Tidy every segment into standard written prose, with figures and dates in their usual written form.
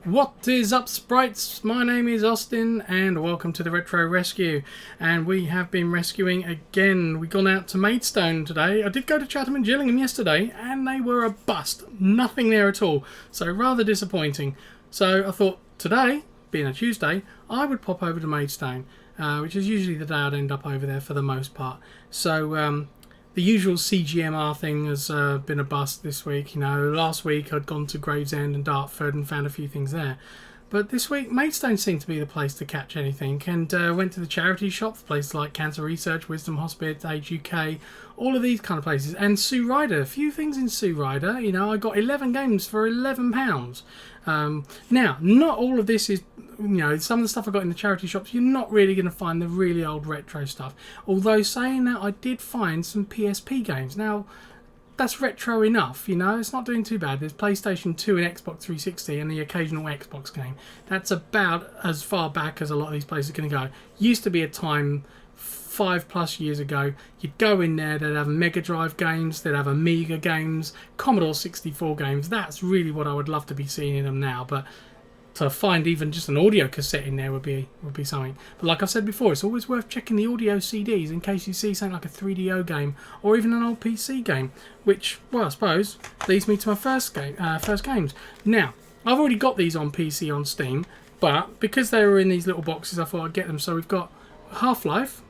What is up, sprites? My name is Austin and welcome to the Retro Rescue. And we have been rescuing again. We've gone out to Maidstone today. I did go to Chatham and Gillingham yesterday and they were a bust. Nothing there at all. So rather disappointing. So I thought today, being a Tuesday, I would pop over to Maidstone, which is usually the day I'd end up over there for the most part. So the usual CGMR thing has been a bust this week. You know, last week I'd gone to Gravesend and Dartford and found a few things there. But this week, Maidstone seemed to be the place to catch anything, and went to the charity shops, places like Cancer Research, Wisdom Hospice, Age UK, all of these kind of places. And Sue Ryder, a few things in Sue Ryder. You know, I got 11 games for £11. Now, not all of this is, you know, some of the stuff I got in the charity shops, you're not really going to find the really old retro stuff. Although, saying that, I did find some PSP games. Now, that's retro enough, you know, it's not doing too bad. There's PlayStation 2 and Xbox 360 and the occasional Xbox game. That's about as far back as a lot of these places are going to go. Used to be a time 5+ years ago, you'd go in there, they'd have Mega Drive games, they'd have Amiga games, Commodore 64 games. That's really what I would love to be seeing in them now, but to find even just an audio cassette in there would be something. But like I said before, it's always worth checking the audio CDs in case you see something like a 3DO game or even an old PC game, which, well, I suppose leads me to my first games. Now, I've already got these on PC on Steam, but because they were in these little boxes, I thought I'd get them. So we've got Half-Life.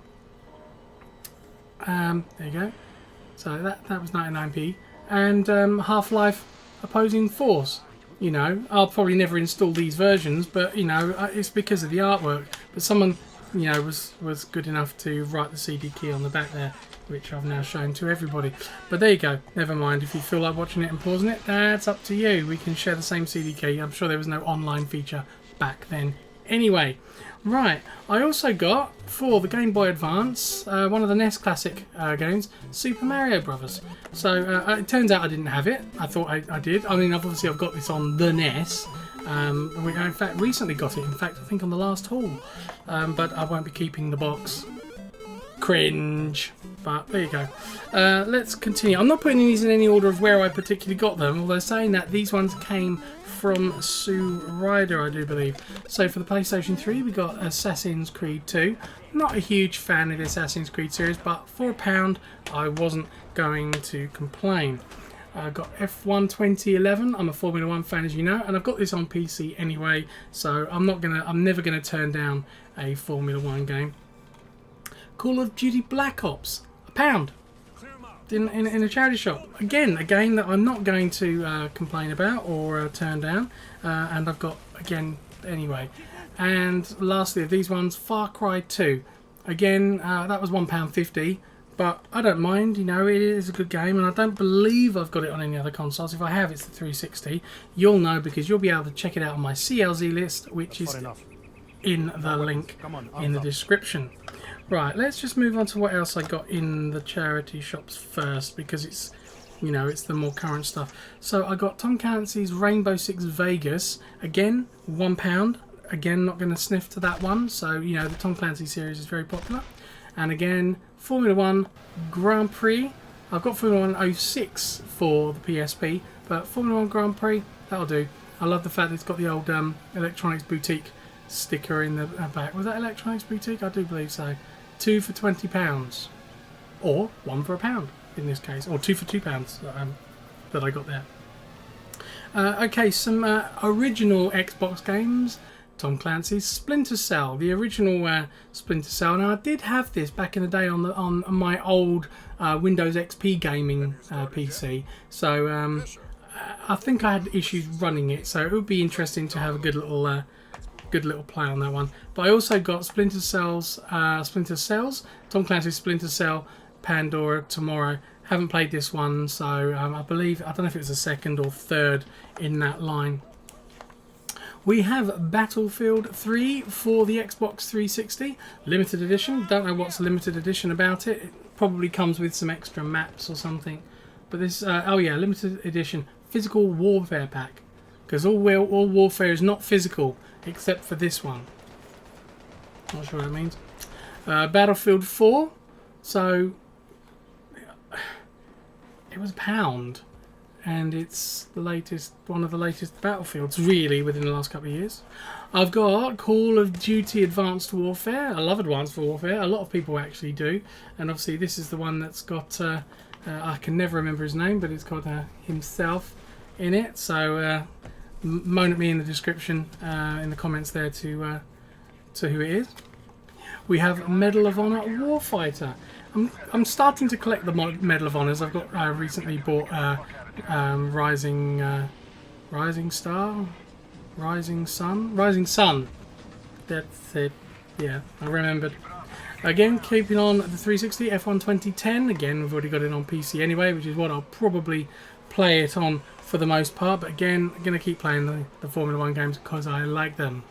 There you go. So that was 99p, and Half-Life Opposing Force. You know, I'll probably never install these versions, but, you know, it's because of the artwork. But someone, you know, was good enough to write the CD key on the back there, which I've now shown to everybody. But there you go. Never mind. If you feel like watching it and pausing it, that's up to you. We can share the same CD key. I'm sure there was no online feature back then. Anyway, right. I also got, for the Game Boy Advance, one of the NES Classic games, Super Mario Brothers. So it turns out I didn't have it. I thought I did. I mean, obviously I've got this on the NES. I, in fact, recently got it. In fact, I think on the last haul. But I won't be keeping the box. Cringe. But there you go. Let's continue. I'm not putting these in any order of where I particularly got them, although saying that these ones came from Sue Ryder, I do believe. So for the PlayStation 3, we got Assassin's Creed 2. Not a huge fan of the Assassin's Creed series, but for £1, I wasn't going to complain. I got F1 2011. I'm a Formula 1 fan, as you know, and I've got this on PC anyway, so I'm never gonna turn down a Formula 1 game. Call of Duty Black Ops, £1. In a charity shop. Again, a game that I'm not going to complain about or turn down, and I've got, again, anyway. And lastly, of these ones, Far Cry 2. Again, that was £1.50, but I don't mind, you know, it is a good game, and I don't believe I've got it on any other consoles. If I have, it's the 360. You'll know because you'll be able to check it out on my CLZ list, which is in the link in the description. Right, let's just move on to what else I got in the charity shops first, because it's, you know, it's the more current stuff. So I got Tom Clancy's Rainbow Six Vegas, again, £1. Again, not going to sniff to that one. So, you know, the Tom Clancy series is very popular. And again, Formula 1 Grand Prix. I've got Formula 1 06 for the PSP, but Formula 1 Grand Prix, that'll do. I love the fact that it's got the old Electronics Boutique sticker in the back. Was that Electronics Boutique? I do believe so. 2 for £20, or 1 for £1 in this case, or 2 for £2 that I got there. Okay, some original Xbox games. Tom Clancy's Splinter Cell, the original Splinter Cell. Now I did have this back in the day on my old Windows XP gaming PC, so I think I had issues running it. So it would be interesting to have a good little play on that one. But I also got Splinter Cells, Tom Clancy's Splinter Cell, Pandora Tomorrow. Haven't played this one, so I don't know if it was the second or third in that line. We have Battlefield 3 for the Xbox 360, limited edition. Don't know what's limited edition about it. It probably comes with some extra maps or something. But this, oh yeah, limited edition physical warfare pack, because all warfare is not physical except for this one. Not sure what that means. Battlefield 4. So it was £1. and it's the latest, one of the latest Battlefields, really, within the last couple of years. I've got Call of Duty Advanced Warfare. I love Advanced Warfare. A lot of people actually do, and obviously this is the one that's got. I can never remember his name, but it's got himself in it. So moan at me in the description, in the comments there to who it is. We have Medal of Honor Warfighter. I'm starting to collect the Medal of Honors. I've got recently bought Rising Sun. That's it. Yeah, I remembered. Again, keeping on the 360 F1 2010. Again, we've already got it on PC anyway, which is what I'll probably play it on for the most part. But again, I'm going to keep playing the Formula 1 games because I like them.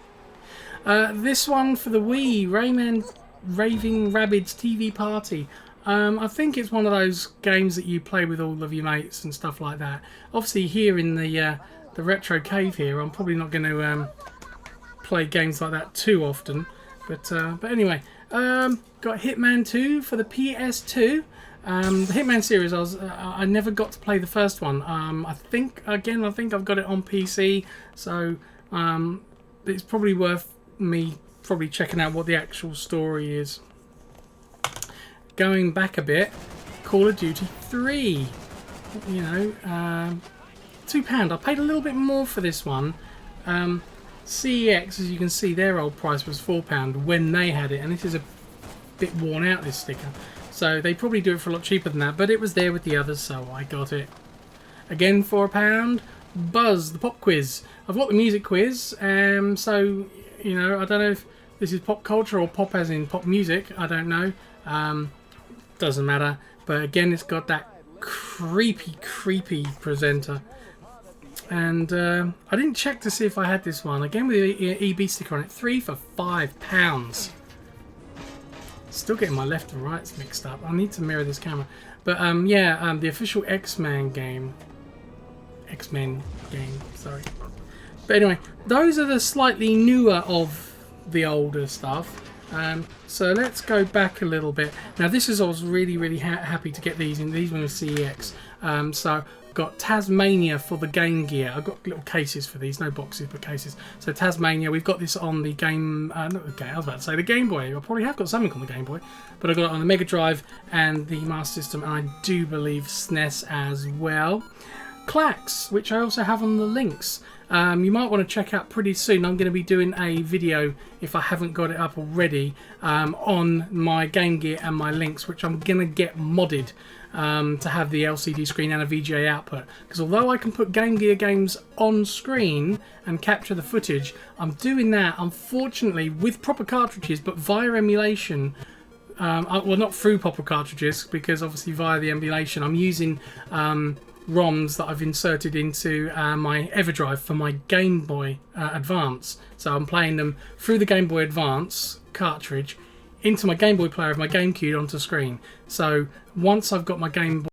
This one for the Wii, Rayman Raving Rabbids TV Party. I think it's one of those games that you play with all of your mates and stuff like that. Obviously, here in the retro cave here, I'm probably not going to play games like that too often. But anyway, got Hitman 2 for the PS2. The Hitman series, I never got to play the first one. I think I've got it on PC, so it's probably worth me checking out what the actual story is. Going back a bit, Call of Duty 3. You know, £2. I paid a little bit more for this one. CEX, as you can see, their old price was £4 when they had it, and this is a bit worn out, this sticker. So they probably do it for a lot cheaper than that, but it was there with the others, so I got it. Again for £1. Buzz, the pop quiz. I've got the music quiz, so you know, I don't know if this is pop culture or pop as in pop music. I don't know. Doesn't matter. But again, it's got that creepy presenter. And I didn't check to see if I had this one. Again with the EB sticker on it. 3 for £5. Still getting my left and rights mixed up. I need to mirror this camera. But yeah, the official X-Men game. Sorry. But anyway, those are the slightly newer of the older stuff. So let's go back a little bit. Now this is, I was really happy to get these in. These ones are CEX. So I've got Tasmania for the Game Gear. I've got little cases for these, no boxes but cases. So Tasmania, we've got this on the game, not the game, I was about to say the Game Boy. I probably have got something on the Game Boy, but I got it on the Mega Drive and the Master System, and I do believe SNES as well. Klax, which I also have on the Lynx. You might want to check out pretty soon. I'm going to be doing a video, if I haven't got it up already, on my Game Gear and my Lynx, which I'm going to get modded to have the LCD screen and a VGA output. Because although I can put Game Gear games on screen and capture the footage, I'm doing that, unfortunately, with proper cartridges, but via emulation. Well, not through proper cartridges, because obviously via the emulation, I'm using ROMs that I've inserted into my EverDrive for my Game Boy Advance. So I'm playing them through the Game Boy Advance cartridge into my Game Boy player of my GameCube onto screen. So once I've got my Game Boy